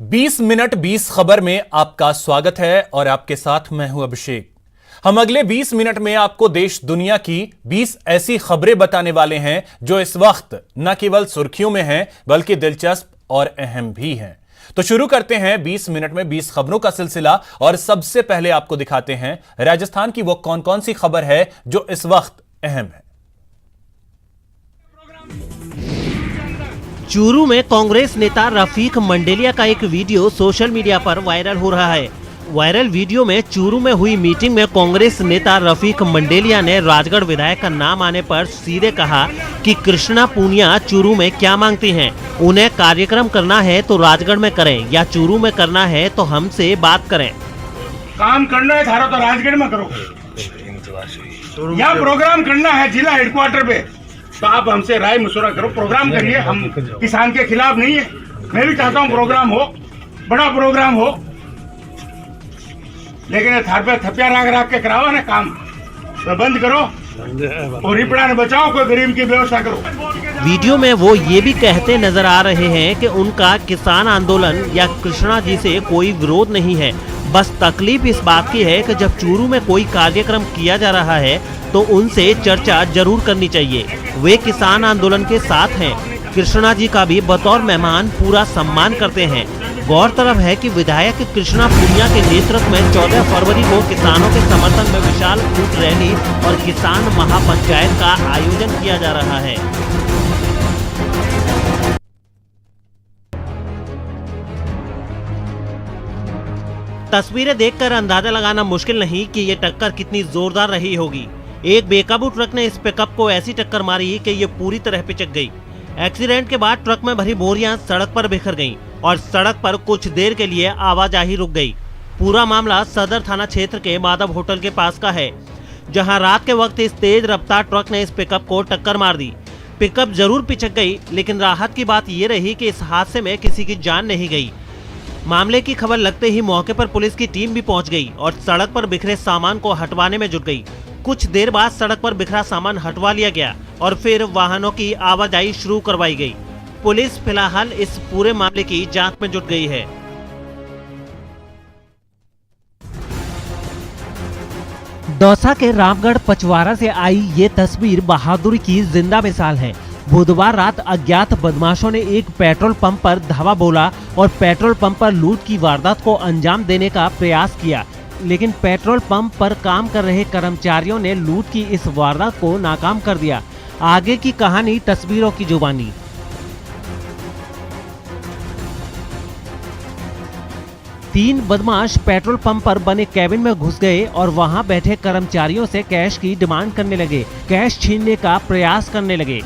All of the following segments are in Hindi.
20 मिनट 20 खबर में आपका स्वागत है और आपके साथ मैं हूं अभिषेक। हम अगले 20 मिनट में आपको देश दुनिया की 20 ऐसी खबरें बताने वाले हैं जो इस वक्त न केवल सुर्खियों में हैं बल्कि दिलचस्प और अहम भी हैं। तो शुरू करते हैं 20 मिनट में 20 खबरों का सिलसिला और सबसे पहले आपको दिखाते हैं राजस्थान की वो कौन कौन सी खबर है जो इस वक्त अहम है। चूरू में कांग्रेस नेता रफीक मंडेलिया का एक वीडियो सोशल मीडिया पर वायरल हो रहा है। वायरल वीडियो में चूरू में हुई मीटिंग में कांग्रेस नेता रफीक मंडेलिया ने राजगढ़ विधायक का नाम आने पर सीधे कहा कि कृष्णा पूनिया चूरू में क्या मांगती हैं। उन्हें कार्यक्रम करना है तो राजगढ़ में करें या चूरू में करना है तो हमसे बात करें। काम करना है थारा तो राजगढ़ में करो, या प्रोग्राम करना है जिला हेडक्वार्टर पे तो आप हमसे राय मशवरा करो, प्रोग्राम करिए। हम किसान के खिलाफ नहीं है, मैं भी चाहता हूँ प्रोग्राम हो, बड़ा प्रोग्राम हो, लेकिन थार पे थपिया राग के कराओ ना काम, तो बंद करो और रिपड़ा ने बचाओ, कोई गरीब की व्यवस्था करो। वीडियो में वो ये भी कहते नजर आ रहे हैं कि उनका किसान आंदोलन या कृष्णा जी से कोई विरोध नहीं है, बस तकलीफ इस बात की है कि जब चूरू में कोई कार्यक्रम किया जा रहा है तो उनसे चर्चा जरूर करनी चाहिए। वे किसान आंदोलन के साथ हैं, कृष्णा जी का भी बतौर मेहमान पूरा सम्मान करते हैं। गौरतलब है कि विधायक कृष्णा पूनिया के नेतृत्व में 14 फरवरी को किसानों के समर्थन में विशाल ऊंट रैली और किसान महापंचायत का आयोजन किया जा रहा है। तस्वीरें देखकर अंदाजा लगाना मुश्किल नहीं कि ये टक्कर कितनी जोरदार रही होगी। एक बेकाबू ट्रक ने इस पिकअप को ऐसी टक्कर मारी कि ये पूरी तरह पिचक गई। एक्सीडेंट के बाद ट्रक में भरी बोरियां सड़क पर बिखर गईं और सड़क पर कुछ देर के लिए आवाजाही रुक गई। पूरा मामला सदर थाना क्षेत्र के माधव होटल के पास का है, जहां रात के वक्त इस तेज रफ्तार ट्रक ने इस पिकअप को टक्कर मार दी। पिकअप जरूर पिचक गई, लेकिन राहत की बात ये रही कि इस हादसे में किसी की जान नहीं गई। मामले की खबर लगते ही मौके पर पुलिस की टीम भी पहुंच गई और सड़क पर बिखरे सामान को हटवाने में जुट गई। कुछ देर बाद सड़क पर बिखरा सामान हटवा लिया गया और फिर वाहनों की आवाजाही शुरू करवाई गई। पुलिस फिलहाल इस पूरे मामले की जांच में जुट गई है। दौसा के रामगढ़ पचवारा से आई ये तस्वीर बहादुरी की जिंदा मिसाल है। बुधवार रात अज्ञात बदमाशों ने एक पेट्रोल पंप पर धावा बोला और पेट्रोल पंप पर लूट की वारदात को अंजाम देने का प्रयास किया, लेकिन पेट्रोल पंप पर काम कर रहे कर्मचारियों ने लूट की इस वारदात को नाकाम कर दिया। आगे की कहानी तस्वीरों की जुबानी। तीन बदमाश पेट्रोल पंप पर बने केबिन में घुस गए और वहां बैठे कर्मचारियों से कैश की डिमांड करने लगे, कैश छीनने का प्रयास करने लगे।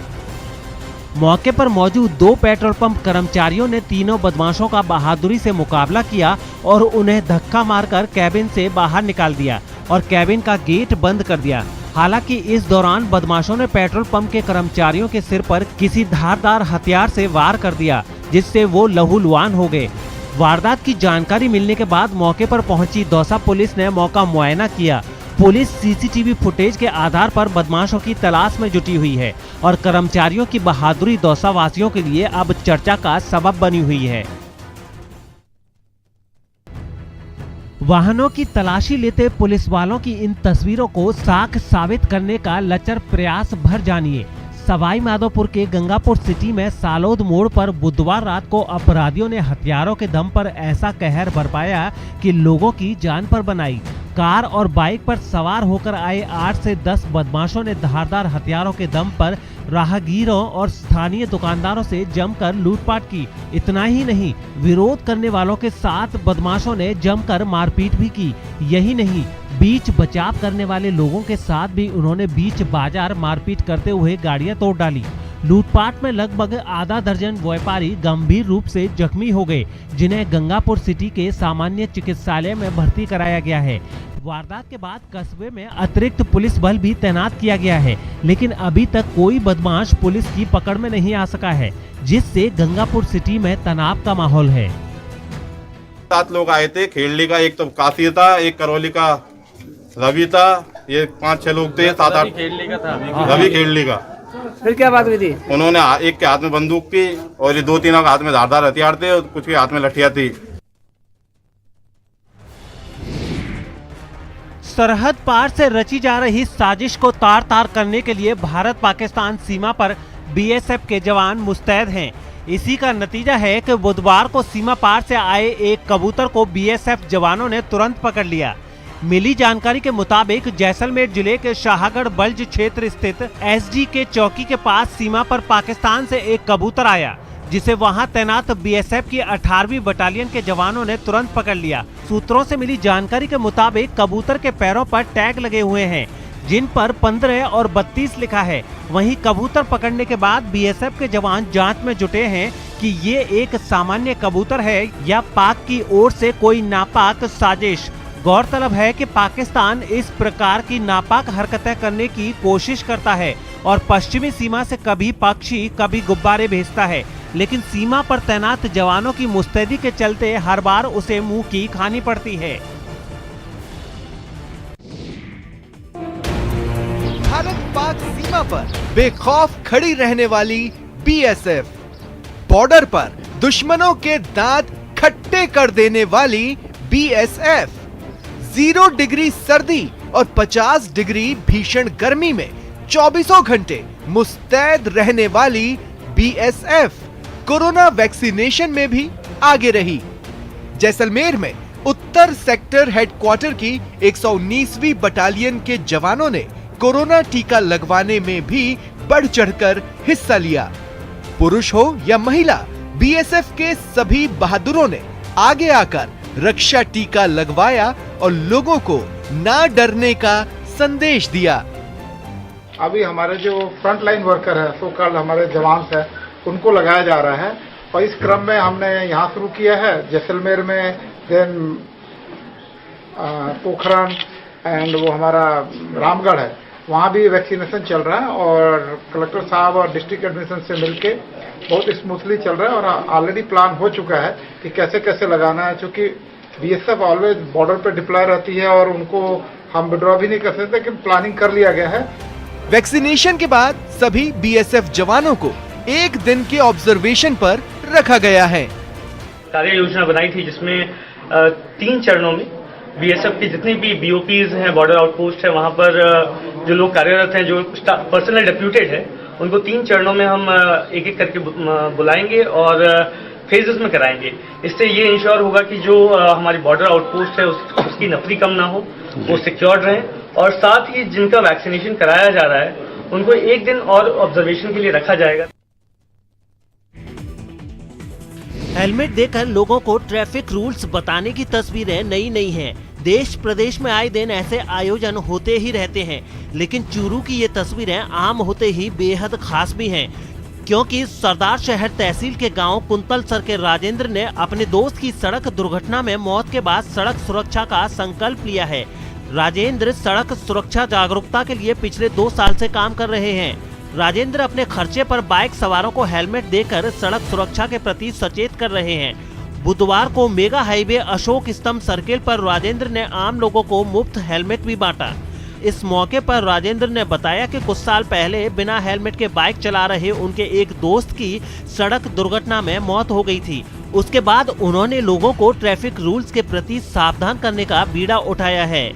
मौके पर मौजूद 2 पेट्रोल पंप कर्मचारियों ने तीनों बदमाशों का बहादुरी से मुकाबला किया और उन्हें धक्का मारकर केबिन से बाहर निकाल दिया और केबिन का गेट बंद कर दिया। हालांकि इस दौरान बदमाशों ने पेट्रोल पंप के कर्मचारियों के सिर पर किसी धारदार हथियार से वार कर दिया, जिससे वो लहूलुहान हो गए। वारदात की जानकारी मिलने के बाद मौके पर पहुंची दौसा पुलिस ने मौका मुआयना किया। पुलिस सीसीटीवी फुटेज के आधार पर बदमाशों की तलाश में जुटी हुई है और कर्मचारियों की बहादुरी दौसा वासियों के लिए अब चर्चा का सबब बनी हुई है। वाहनों की तलाशी लेते पुलिस वालों की इन तस्वीरों को साख साबित करने का लचर प्रयास भर जानिए। सवाई माधोपुर के गंगापुर सिटी में सालोद मोड़ पर बुधवार रात को अपराधियों ने हथियारों के दम पर ऐसा कहर बरपाया कि लोगों की जान पर बनाई। कार और बाइक पर सवार होकर आए 8 से 10 बदमाशों ने धारदार हथियारों के दम पर राहगीरों और स्थानीय दुकानदारों से जमकर लूटपाट की। इतना ही नहीं, विरोध करने वालों के साथ बदमाशों ने जमकर मारपीट भी की। यही नहीं, बीच बचाव करने वाले लोगों के साथ भी उन्होंने बीच बाजार मारपीट करते हुए गाड़ियां तोड़ डाली। लूटपाट में लगभग आधा दर्जन व्यापारी गंभीर रूप से जख्मी हो गए, जिन्हें गंगापुर सिटी के सामान्य चिकित्सालय में भर्ती कराया गया है। वारदात के बाद कस्बे में अतिरिक्त पुलिस बल भी तैनात किया गया है, लेकिन अभी तक कोई बदमाश पुलिस की पकड़ में नहीं आ सका है, जिससे गंगापुर सिटी में तनाव का माहौल है। 7 लोग आए थे, खेड़ली का एक तो काशी था, एक करौली का रवि था, ये 5-6 लोग थे, 7-8 रवि खेड़ली का। फिर क्या बात हुई थी? उन्होंने एक के हाथ में बंदूक थी और ये 2-3 के हाथ में धारदार हथियार थे और कुछ के हाथ में लठियां थी। सरहद पार से रची जा रही साजिश को तार तार करने के लिए भारत पाकिस्तान सीमा पर बीएसएफ के जवान मुस्तैद हैं। इसी का नतीजा है कि बुधवार को सीमा पार से आए एक कबूतर को बीएसएफ जवानों ने तुरंत पकड़ लिया। मिली जानकारी के मुताबिक जैसलमेर जिले के शाहगढ़ बल्ज क्षेत्र स्थित एसजी के चौकी के पास सीमा पर पाकिस्तान से एक कबूतर आया, जिसे वहां तैनात बीएसएफ की 18वीं बटालियन के जवानों ने तुरंत पकड़ लिया। सूत्रों से मिली जानकारी के मुताबिक कबूतर के पैरों पर टैग लगे हुए हैं, जिन पर 15 और 32 लिखा है। वहीं कबूतर पकड़ने के बाद बीएसएफ के जवान जांच में जुटे हैं कि ये एक सामान्य कबूतर है या पाक की ओर से कोई नापाक साजिश। गौरतलब है कि पाकिस्तान इस प्रकार की नापाक हरकतें करने की कोशिश करता है और पश्चिमी सीमा से कभी पक्षी कभी गुब्बारे भेजता है, लेकिन सीमा पर तैनात जवानों की मुस्तैदी के चलते हर बार उसे मुंह की खानी पड़ती है। भारत पाक सीमा पर बेखौफ खड़ी रहने वाली बीएसएफ, बॉर्डर पर दुश्मनों के दांत खट्टे कर देने वाली बीएसएफ, 0 डिग्री सर्दी और 50 डिग्री भीषण गर्मी में 24 घंटे मुस्तैद रहने वाली बीएसएफ कोरोना वैक्सीनेशन में भी आगे रही। जैसलमेर में उत्तर सेक्टर हेडक्वार्टर की 119वीं बटालियन के जवानों ने कोरोना टीका लगवाने में भी बढ़ चढ़कर हिस्सा लिया। पुरुष हो या महिला, बीएसएफ के सभी बहादुरों ने आगे आकर रक्षा टीका लगवाया और लोगों को ना डरने का संदेश दिया। अभी हमारे जो फ्रंट लाइन वर्कर है, सो कॉल्ड हमारे जवान है, उनको लगाया जा रहा है और इस क्रम में हमने यहाँ शुरू किया है जैसलमेर में, देन पोखरण एंड वो हमारा रामगढ़ है, वहाँ भी वैक्सीनेशन चल रहा है और कलेक्टर साहब और डिस्ट्रिक्ट एडमिनिस्ट्रेशन से मिलके बहुत स्मूथली चल रहा है और ऑलरेडी प्लान हो चुका है कि कैसे कैसे लगाना है, क्योंकि बीएसएफ ऑलवेज बॉर्डर पर डिप्लॉय रहती है और उनको हम विड्रॉ भी नहीं कर सकते, लेकिन प्लानिंग कर लिया गया है। वैक्सीनेशन के बाद सभी बीएसएफ जवानों को एक दिन के ऑब्जर्वेशन पर रखा गया है। कार्य योजना बनाई थी जिसमें 3 चरणों में बीएसएफ की जितनी भी बीओपीज हैं, बॉर्डर आउटपोस्ट है, वहां पर जो लोग कार्यरत हैं, जो पर्सनल डेप्यूटेड है, उनको 3 चरणों में हम एक एक करके बुलाएंगे और फेजेस में कराएंगे। इससे ये इंश्योर होगा कि जो हमारी बॉर्डर आउटपोस्ट है उसकी नफरी कम ना हो, वो सिक्योर्ड रहे और साथ ही जिनका वैक्सीनेशन कराया जा रहा है उनको एक दिन और ऑब्जर्वेशन के लिए रखा जाएगा। हेलमेट देकर लोगों को ट्रैफिक रूल्स बताने की तस्वीरें नई नहीं हैं। देश प्रदेश में आए दिन ऐसे आयोजन होते ही रहते हैं, लेकिन चूरू की ये तस्वीरें आम होते ही बेहद खास भी हैं, क्योंकि सरदार शहर तहसील के गांव कुंतलसर के राजेंद्र ने अपने दोस्त की सड़क दुर्घटना में मौत के बाद सड़क सुरक्षा का संकल्प लिया है। राजेंद्र सड़क सुरक्षा जागरूकता के लिए पिछले 2 साल से काम कर रहे हैं। राजेंद्र अपने खर्चे पर बाइक सवारों को हेलमेट देकर सड़क सुरक्षा के प्रति सचेत कर रहे हैं। बुधवार को मेगा हाईवे अशोक स्तंभ सर्किल पर राजेंद्र ने आम लोगों को मुफ्त हेलमेट भी बांटा। इस मौके पर राजेंद्र ने बताया कि कुछ साल पहले बिना हेलमेट के बाइक चला रहे उनके एक दोस्त की सड़क दुर्घटना में मौत हो गई थी। उसके बाद उन्होंने लोगों को ट्रैफिक रूल्स के प्रति सावधान करने का बीड़ा उठाया है।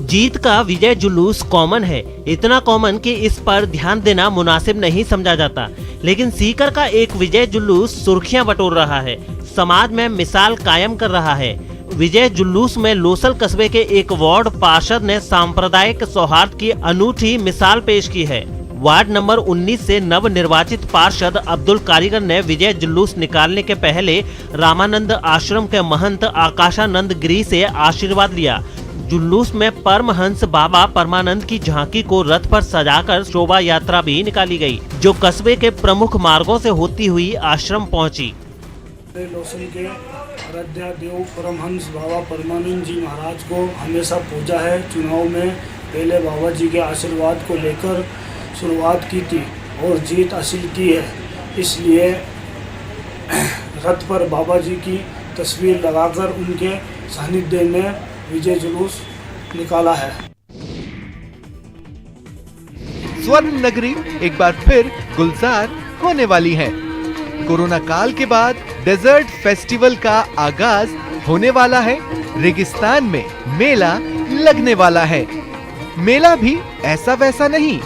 जीत का विजय जुलूस कॉमन है, इतना कॉमन कि इस पर ध्यान देना मुनासिब नहीं समझा जाता, लेकिन सीकर का एक विजय जुलूस सुर्खियां बटोर रहा है, समाज में मिसाल कायम कर रहा है। विजय जुलूस में लोसल कस्बे के एक वार्ड पार्षद ने सांप्रदायिक सौहार्द की अनूठी मिसाल पेश की है। वार्ड नंबर 19 से नव निर्वाचित पार्षद अब्दुल कारीगर ने विजय जुलूस निकालने के पहले रामानंद आश्रम के महंत आकाशानंद गिरी से आशीर्वाद लिया। जुलूस में परमहंस बाबा परमानंद की झांकी को रथ पर सजाकर शोभा यात्रा भी निकाली गई, जो कस्बे के प्रमुख मार्गों से होती हुई आश्रम पहुंची। लोसन के आराध्य देव परमहंस बाबा परमानंद जी महाराज को हमेशा पूजा है। चुनाव में पहले बाबा जी के आशीर्वाद को लेकर शुरुआत की थी और जीत हासिल की है, इसलिए रथ पर बाबा जी की तस्वीर लगाकर उनके सानिध्य में विजय जुलूस निकाला है। स्वर्ण नगरी एक बार फिर गुलजार होने वाली हैं। कोरोना काल के बाद डेजर्ट फेस्टिवल का आगाज होने वाला है। रेगिस्तान में मेला लगने वाला है। मेला भी ऐसा वैसा नहीं,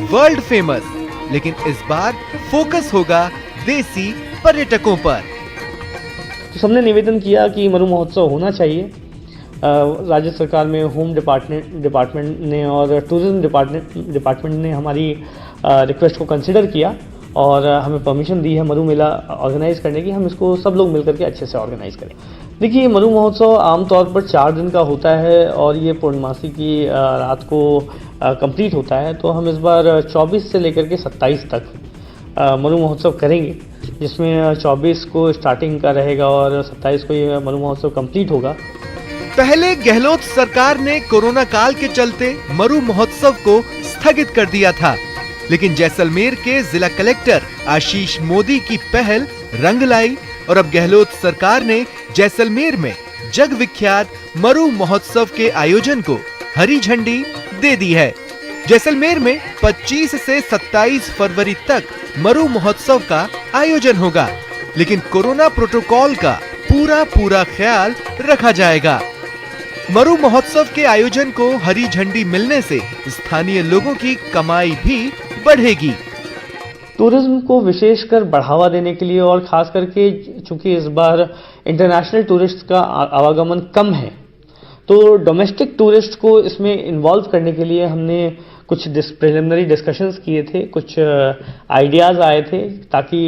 वर्ल्ड फेमस, लेकिन इस बार फोकस होगा देसी पर्यटकों पर। तो सबने निवेदन किया कि मरु महोत्सव होना चाहिए। राज्य सरकार में होम डिपार्टमेंट ने और टूरिज्म डिपार्टमेंट ने हमारी रिक्वेस्ट को कंसिडर किया और हमें परमिशन दी है मरु मेला ऑर्गेनाइज करने की। हम इसको सब लोग मिलकर के अच्छे से ऑर्गेनाइज करें। देखिए, मरु महोत्सव आमतौर पर 4 दिन का होता है और ये पूर्णमासी की रात को कंप्लीट होता है। तो हम इस बार 24 से लेकर के 27 तक मरु महोत्सव करेंगे, जिसमें 24 को स्टार्टिंग का रहेगा और 27 को ये मरु महोत्सव कंप्लीट होगा। पहले गहलोत सरकार ने कोरोना काल के चलते मरु महोत्सव को स्थगित कर दिया था, लेकिन जैसलमेर के जिला कलेक्टर आशीष मोदी की पहल रंग लाई और अब गहलोत सरकार ने जैसलमेर में जग विख्यात मरु महोत्सव के आयोजन को हरी झंडी दे दी है। जैसलमेर में 25 से 27 फरवरी तक मरु महोत्सव का आयोजन होगा, लेकिन कोरोना प्रोटोकॉल का पूरा ख्याल रखा जाएगा। मरु महोत्सव के आयोजन को हरी झंडी मिलने से स्थानीय लोगों की कमाई भी बढ़ेगी। टूरिज्म को विशेषकर बढ़ावा देने के लिए और खास करके चूंकि इस बार इंटरनेशनल टूरिस्ट का आवागमन कम है, तो डोमेस्टिक टूरिस्ट को इसमें इन्वॉल्व करने के लिए हमने कुछ प्रिलिमिनरी डिस्कशंस किए थे, कुछ आइडियाज़ आए थे, ताकि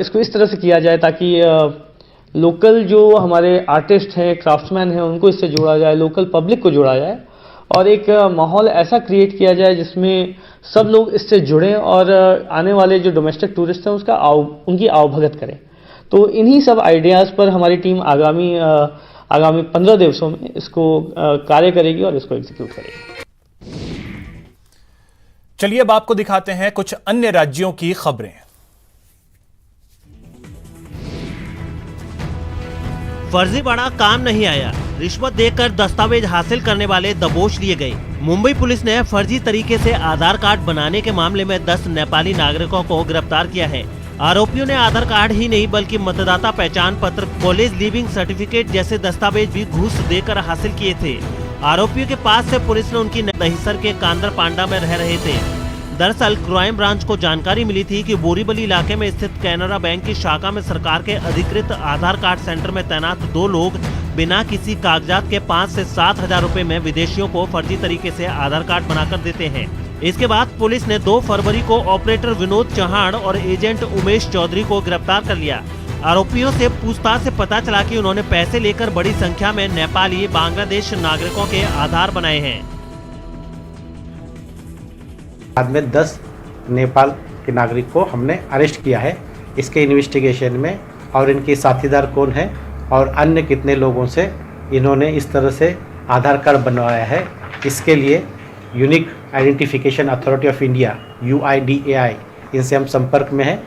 इसको इस तरह से किया जाए ताकि लोकल जो हमारे आर्टिस्ट हैं, क्राफ्ट्समैन हैं, उनको इससे जोड़ा जाए, लोकल पब्लिक को जोड़ा जाए और एक माहौल ऐसा क्रिएट किया जाए जिसमें सब लोग इससे जुड़ें और आने वाले जो डोमेस्टिक टूरिस्ट हैं उनकी आवभगत करें। तो इन्हीं सब आइडियाज़ पर हमारी टीम आगामी 15 दिवसों में इसको कार्य करेगी और इसको एग्जीक्यूट करेगी। चलिए अब आपको दिखाते हैं कुछ अन्य राज्यों की खबरें। फर्जीवाड़ा काम नहीं आया, रिश्वत देकर दस्तावेज हासिल करने वाले दबोच लिए गए। मुंबई पुलिस ने फर्जी तरीके से आधार कार्ड बनाने के मामले में 10 नेपाली नागरिकों को गिरफ्तार किया है। आरोपियों ने आधार कार्ड ही नहीं बल्कि मतदाता पहचान पत्र, कॉलेज लीविंग सर्टिफिकेट जैसे दस्तावेज भी घूस देकर हासिल किए थे। आरोपियों के पास से पुलिस ने उनकी दहिसर के कांदर पांडा में रह रहे थे। दरअसल क्राइम ब्रांच को जानकारी मिली थी कि बोरीवली इलाके में स्थित कैनरा बैंक की शाखा में सरकार के अधिकृत आधार कार्ड सेंटर में तैनात 2 लोग बिना किसी कागजात के 5 से 7 हजार रुपए में विदेशियों को फर्जी तरीके से आधार कार्ड बनाकर देते हैं। इसके बाद पुलिस ने 2 फरवरी को ऑपरेटर विनोद चौहान और एजेंट उमेश चौधरी को गिरफ्तार कर लिया। आरोपियों से पूछताछ से पता चला कि उन्होंने पैसे लेकर बड़ी संख्या में नेपाली, बांग्लादेश नागरिकों के आधार बनाए हैं। बाद में 10 नेपाल के नागरिक को हमने अरेस्ट किया है। इसके इन्वेस्टिगेशन में और इनके साथीदार कौन है और अन्य कितने लोगों से इन्होंने इस तरह से आधार कार्ड बनवाया है, इसके लिए unique identification authority of India UIDAI इनसे हम संपर्क में हैं।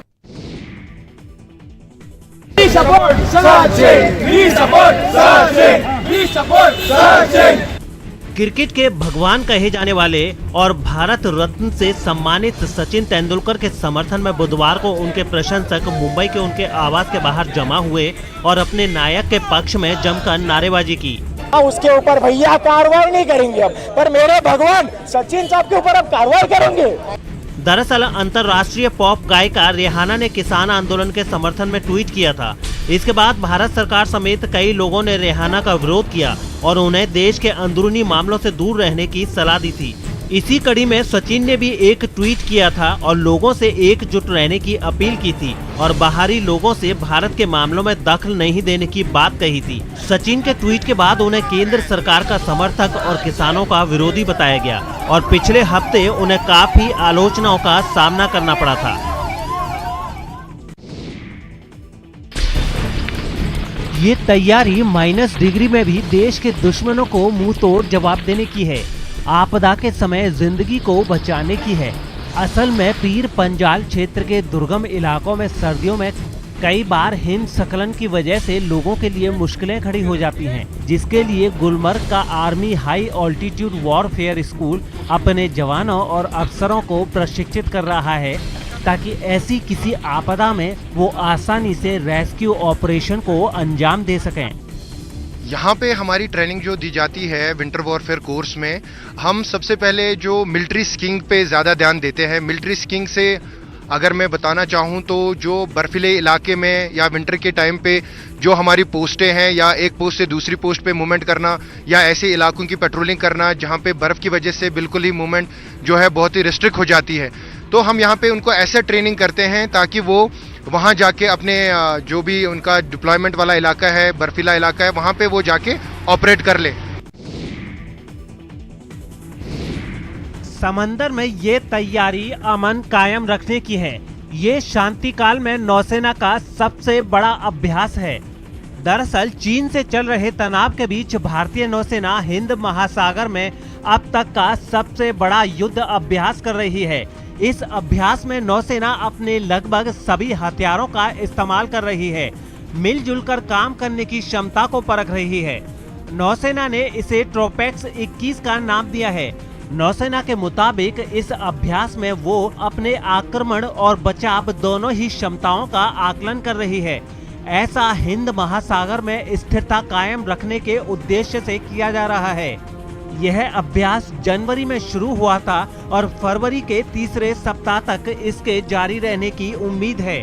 क्रिकेट के भगवान कहे जाने वाले और भारत रत्न से सम्मानित सचिन तेंदुलकर के समर्थन में बुधवार को उनके प्रशंसक मुंबई के उनके आवास के बाहर जमा हुए और अपने नायक के पक्ष में जमकर नारेबाजी की। उसके ऊपर भैया कार्रवाई नहीं करेंगे अब, पर मेरे भगवान सचिन साहब के ऊपर अब कार्रवाई करेंगे। दरअसल अंतर्राष्ट्रीय पॉप गायिका रिहाना ने किसान आंदोलन के समर्थन में ट्वीट किया था। इसके बाद भारत सरकार समेत कई लोगों ने रिहाना का विरोध किया और उन्हें देश के अंदरूनी मामलों से दूर रहने की सलाह दी थी। इसी कड़ी में सचिन ने भी एक ट्वीट किया था और लोगों से एकजुट रहने की अपील की थी और बाहरी लोगों से भारत के मामलों में दखल नहीं देने की बात कही थी। सचिन के ट्वीट के बाद उन्हें केंद्र सरकार का समर्थक और किसानों का विरोधी बताया गया और पिछले हफ्ते उन्हें काफी आलोचनाओं का सामना करना पड़ा था। ये तैयारी माइनस डिग्री में भी देश के दुश्मनों को मुंह तोड़ जवाब देने की है। आपदा के समय जिंदगी को बचाने की है। असल में पीर पंजाल क्षेत्र के दुर्गम इलाकों में सर्दियों में कई बार हिमस्खलन की वजह से लोगों के लिए मुश्किलें खड़ी हो जाती हैं, जिसके लिए गुलमर्ग का army high altitude warfare school अपने जवानों और अफसरों को प्रशिक्षित कर रहा है ताकि ऐसी किसी आपदा में वो आसानी से रेस्क्यू ऑपरेशन को अंजाम दे सकें। यहाँ पे हमारी ट्रेनिंग जो दी जाती है विंटर वॉरफेयर कोर्स में, हम सबसे पहले जो मिलिट्री स्कीइंग पे ज़्यादा ध्यान देते हैं। मिलिट्री स्कीइंग से अगर मैं बताना चाहूँ तो जो बर्फीले इलाके में या विंटर के टाइम पे जो हमारी पोस्टें हैं, या एक पोस्ट से दूसरी पोस्ट पे मूवमेंट करना, या ऐसे इलाकों की पेट्रोलिंग करना जहाँ पे बर्फ़ की वजह से बिल्कुल ही मूवमेंट जो है बहुत ही रिस्ट्रिक्ट हो जाती है, तो हम यहाँ पे उनको ऐसे ट्रेनिंग करते हैं ताकि वो वहाँ जाके अपने जो भी उनका डिप्लॉयमेंट वाला इलाका है, बर्फीला इलाका है, वहाँ पे वो जाके ऑपरेट कर ले। समंदर में ये तैयारी अमन कायम रखने की है। ये शांति काल में नौसेना का सबसे बड़ा अभ्यास है। दरअसल चीन से चल रहे तनाव के बीच भारतीय नौसेना हिंद महासागर में अब तक का सबसे बड़ा युद्ध अभ्यास कर रही है। इस अभ्यास में नौसेना अपने लगभग सभी हथियारों का इस्तेमाल कर रही है, मिलजुल कर काम करने की क्षमता को परख रही है। नौसेना ने इसे ट्रोपेक्स 21 का नाम दिया है। नौसेना के मुताबिक इस अभ्यास में वो अपने आक्रमण और बचाव दोनों ही क्षमताओं का आकलन कर रही है। ऐसा हिंद महासागर में स्थिरता कायम रखने के उद्देश्य से किया जा रहा है। यह अभ्यास जनवरी में शुरू हुआ था और फरवरी के तीसरे सप्ताह तक इसके जारी रहने की उम्मीद है।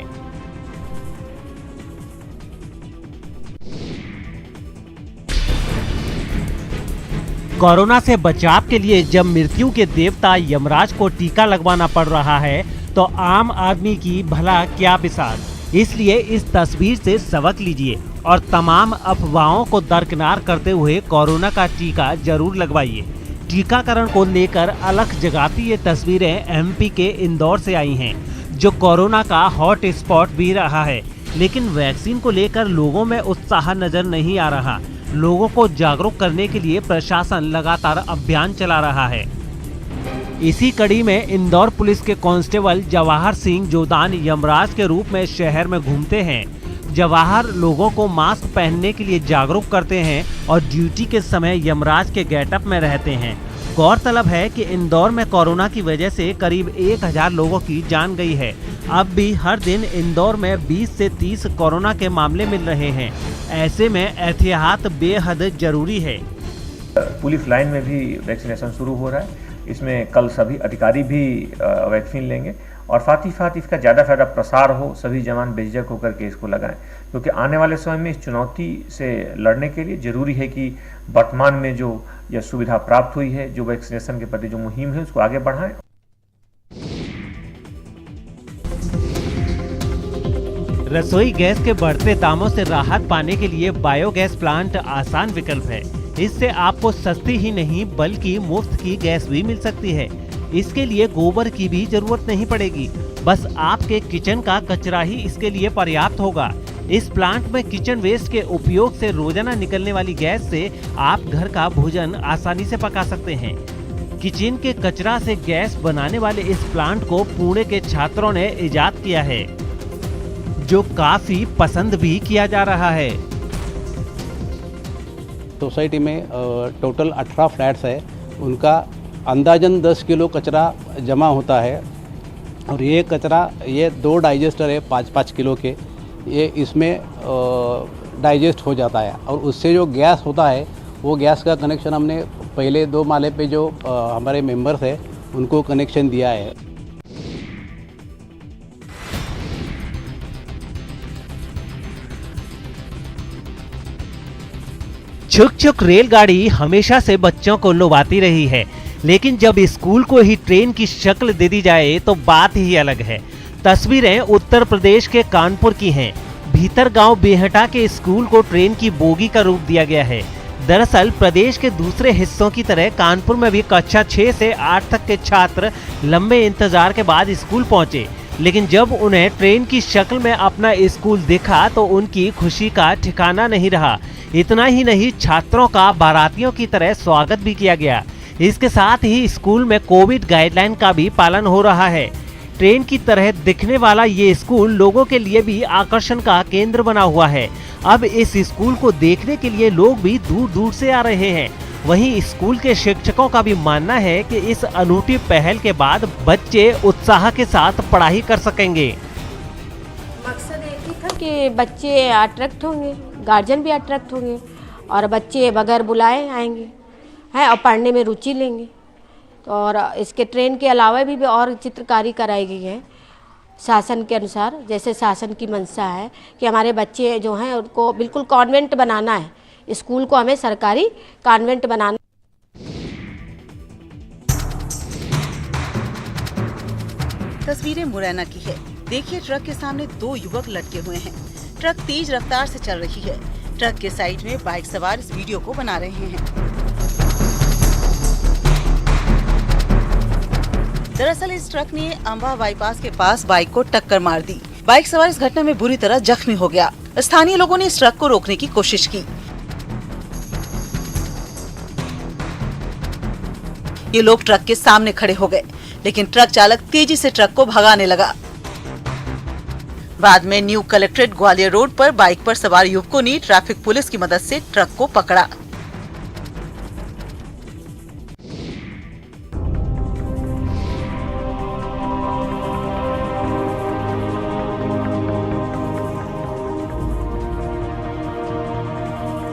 कोरोना से बचाव के लिए जब मृत्यु के देवता यमराज को टीका लगवाना पड़ रहा है तो आम आदमी की भला क्या बिसात। इसलिए इस तस्वीर से सबक लीजिए और तमाम अफवाहों को दरकिनार करते हुए कोरोना का टीका जरूर लगवाइए। टीकाकरण को लेकर अलख जगाती ये तस्वीरें एमपी के इंदौर से आई हैं, जो कोरोना का हॉट स्पॉट भी रहा है। लेकिन वैक्सीन को लेकर लोगों में उत्साह नजर नहीं आ रहा। लोगों को जागरूक करने के लिए प्रशासन लगातार अभियान चला रहा है। इसी कड़ी में इंदौर पुलिस के कांस्टेबल जवाहर सिंह जोदान यमराज के रूप में शहर में घूमते हैं। जवाहर लोगों को मास्क पहनने के लिए जागरूक करते हैं और ड्यूटी के समय यमराज के गेटअप में रहते हैं। गौरतलब है कि इंदौर में कोरोना की वजह से करीब 1000 लोगों की जान गई है। अब भी हर दिन इंदौर में 20 से 30 कोरोना के मामले मिल रहे हैं। ऐसे में एहतियात बेहद जरूरी है। पुलिस लाइन में भी वैक्सीनेशन शुरू हो रहा है। इसमें कल सभी अधिकारी भी वैक्सीन लेंगे और साथ ही साथ इसका ज़्यादा फ़ायदा प्रसार हो, सभी जवान बेझिझक होकर के इसको लगाएं, क्योंकि आने वाले समय में इस चुनौती से लड़ने के लिए ज़रूरी है कि वर्तमान में जो यह सुविधा प्राप्त हुई है, जो वैक्सीनेशन के प्रति जो मुहिम है, उसको आगे बढ़ाएं। रसोई गैस के बढ़ते दामों से राहत पाने के लिए बायोगैस प्लांट आसान विकल्प है। इससे आपको सस्ती ही नहीं बल्कि मुफ्त की गैस भी मिल सकती है। इसके लिए गोबर की भी जरूरत नहीं पड़ेगी, बस आपके किचन का कचरा ही इसके लिए पर्याप्त होगा। इस प्लांट में किचन वेस्ट के उपयोग से रोजाना निकलने वाली गैस से आप घर का भोजन आसानी से पका सकते हैं। किचन के कचरा से गैस बनाने वाले इस प्लांट को पुणे के छात्रों ने इजाद किया है, जो काफी पसंद भी किया जा रहा है। सोसाइटी में टोटल 18 फ्लैट्स है, उनका अंदाजन 10 किलो कचरा जमा होता है और ये कचरा, ये 2 डाइजेस्टर है 5-5 किलो के, ये इसमें डाइजेस्ट हो जाता है और उससे जो गैस होता है वो गैस का कनेक्शन हमने पहले 2 माले पे जो हमारे मेंबर्स है उनको कनेक्शन दिया है। छुक छुक रेलगाड़ी हमेशा से बच्चों को लुभाती रही है, लेकिन जब स्कूल को ही ट्रेन की शक्ल दे दी जाए तो बात ही अलग है। तस्वीरें उत्तर प्रदेश के कानपुर की हैं। भीतर गांव बेहटा के स्कूल को ट्रेन की बोगी का रूप दिया गया है। दरअसल प्रदेश के दूसरे हिस्सों की तरह कानपुर में भी कक्षा 6 से 8 तक के छात्र लंबे इंतजार के बाद स्कूल पहुंचे, लेकिन जब उन्हें ट्रेन की शक्ल में अपना स्कूल दिखा तो उनकी खुशी का ठिकाना नहीं रहा। इतना ही नहीं, छात्रों का बारातियों की तरह स्वागत भी किया गया। इसके साथ ही स्कूल में कोविड गाइडलाइन का भी पालन हो रहा है। ट्रेन की तरह दिखने वाला ये स्कूल लोगों के लिए भी आकर्षण का केंद्र बना हुआ है। अब इस स्कूल को देखने के लिए लोग भी दूर दूर से आ रहे हैं। वहीं स्कूल के शिक्षकों का भी मानना है कि इस अनूठी पहल के बाद बच्चे उत्साह के साथ पढ़ाई कर सकेंगे। मकसद एक ही था कि बच्चे अट्रैक्ट होंगे, गार्जियन भी अट्रैक्ट होंगे और बच्चे बगैर बुलाए आएंगे हैं और पढ़ने में रुचि लेंगे। तो और इसके ट्रेन के अलावा भी और चित्रकारी कराई गई है शासन के अनुसार। जैसे शासन की मंशा है कि हमारे बच्चे जो हैं उनको बिल्कुल कॉन्वेंट बनाना है, स्कूल को हमें सरकारी कॉन्वेंट बनाना। तस्वीरें मुरैना की है। देखिए ट्रक के सामने 2 युवक लटके हुए हैं। ट्रक तेज रफ्तार से चल रही है। ट्रक के साइड में बाइक सवार इस वीडियो को बना रहे हैं। दरअसल इस ट्रक ने अंबा बाईपास के पास बाइक को टक्कर मार दी। बाइक सवार इस घटना में बुरी तरह जख्मी हो गया। स्थानीय लोगों ने इस ट्रक को रोकने की कोशिश की। ये लोग ट्रक के सामने खड़े हो गए, लेकिन ट्रक चालक तेजी से ट्रक को भगाने लगा। बाद में न्यू कलेक्ट्रेट ग्वालियर रोड पर बाइक पर सवार युवकों ने ट्रैफिक पुलिस की मदद से ट्रक को पकड़ा।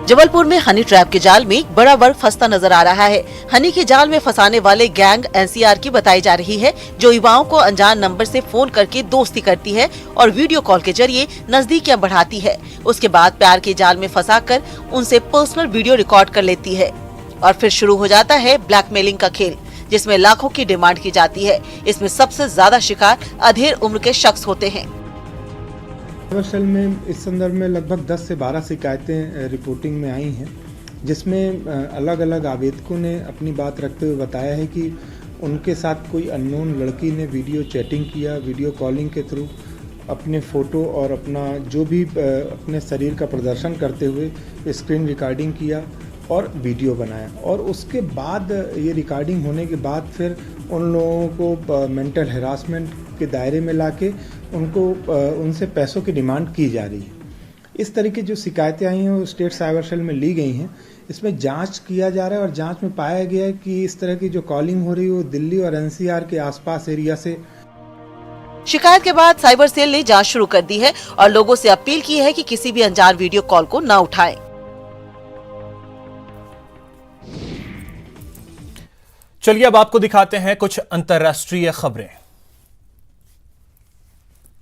जबलपुर में हनी ट्रैप के जाल में एक बड़ा वर्ग फंसता नजर आ रहा है। हनी के जाल में फंसाने वाले गैंग एनसीआर की बताई जा रही है, जो युवाओं को अनजान नंबर से फोन करके दोस्ती करती है और वीडियो कॉल के जरिए नजदीकियां बढ़ाती है। उसके बाद प्यार के जाल में फंसाकर उनसे पर्सनल वीडियो रिकॉर्ड कर लेती है और फिर शुरू हो जाता है ब्लैकमेलिंग का खेल, जिसमें लाखों की डिमांड की जाती है। इसमें सबसे ज्यादा शिकार अधेड़ उम्र के शख्स होते हैं। साइबर में इस संदर्भ में लगभग 10 से 12 शिकायतें रिपोर्टिंग में आई हैं, जिसमें अलग अलग आवेदकों ने अपनी बात रखते हुए बताया है कि उनके साथ कोई अननोन लड़की ने वीडियो चैटिंग किया, वीडियो कॉलिंग के थ्रू अपने फ़ोटो और अपना जो भी अपने शरीर का प्रदर्शन करते हुए स्क्रीन रिकॉर्डिंग किया और वीडियो बनाया। और उसके बाद ये रिकॉर्डिंग होने के बाद फिर उन लोगों को मेंटल हैरासमेंट के दायरे में लाके उनको उनसे पैसों की डिमांड की जा रही है। इस तरह की जो शिकायतें आई हैं वो स्टेट साइबर सेल में ली गई हैं। इसमें जांच किया जा रहा है और जांच में पाया गया है कि इस तरह की जो कॉलिंग हो रही है वो दिल्ली और एनसीआर के आसपास एरिया से। शिकायत के बाद साइबर सेल ने जांच शुरू कर दी है और लोगों से अपील की है कि किसी भी अनजान वीडियो कॉल को न उठाएं। चलिए अब आपको दिखाते हैं कुछ अंतर्राष्ट्रीय खबरें।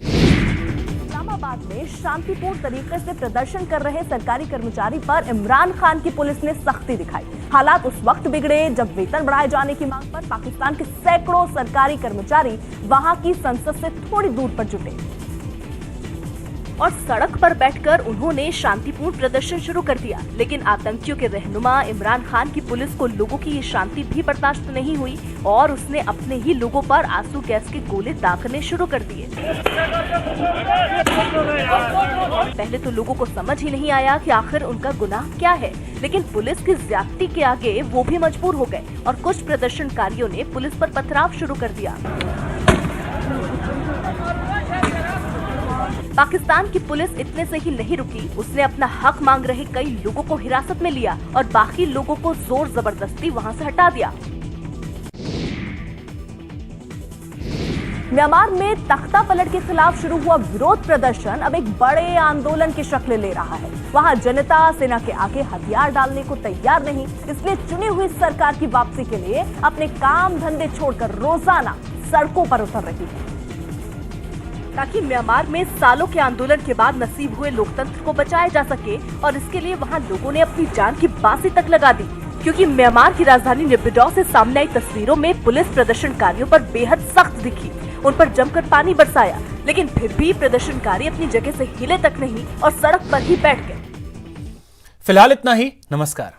इस्लामाबाद में शांतिपूर्ण तरीके से प्रदर्शन कर रहे सरकारी कर्मचारी पर इमरान खान की पुलिस ने सख्ती दिखाई। हालात उस वक्त बिगड़े जब वेतन बढ़ाए जाने की मांग पर पाकिस्तान के सैकड़ों सरकारी कर्मचारी वहां की संसद से थोड़ी दूर पर जुटे और सड़क पर बैठकर उन्होंने शांतिपूर्ण प्रदर्शन शुरू कर दिया। लेकिन आतंकियों के रहनुमा इमरान खान की पुलिस को लोगों की ये शांति भी बर्दाश्त नहीं हुई और उसने अपने ही लोगों पर आंसू गैस के गोले दागने शुरू कर दिए। पहले तो लोगों को समझ ही नहीं आया कि आखिर उनका गुनाह क्या है, लेकिन पुलिस की ज्यादती के आगे वो भी मजबूर हो गए और कुछ प्रदर्शनकारियों ने पुलिस पर पथराव शुरू कर दिया। पाकिस्तान की पुलिस इतने से ही नहीं रुकी, उसने अपना हक मांग रहे कई लोगों को हिरासत में लिया और बाकी लोगों को जोर जबरदस्ती वहां से हटा दिया। म्यांमार में तख्ता पलट के खिलाफ शुरू हुआ विरोध प्रदर्शन अब एक बड़े आंदोलन की शक्ल ले रहा है। वहां जनता सेना के आगे हथियार डालने को तैयार नहीं, इसलिए चुनी हुई सरकार की वापसी के लिए अपने काम धंधे छोड़कर रोजाना सड़कों पर उतर रही है, ताकि म्यांमार में सालों के आंदोलन के बाद नसीब हुए लोकतंत्र को बचाया जा सके। और इसके लिए वहां लोगों ने अपनी जान की बाजी तक लगा दी, क्योंकि म्यांमार की राजधानी नेपिडॉ से सामने आई तस्वीरों में पुलिस प्रदर्शनकारियों पर बेहद सख्त दिखी, उन पर जमकर पानी बरसाया, लेकिन फिर भी प्रदर्शनकारी अपनी जगह से हिले तक नहीं और सड़क पर ही बैठ गए। फिलहाल इतना ही। नमस्कार।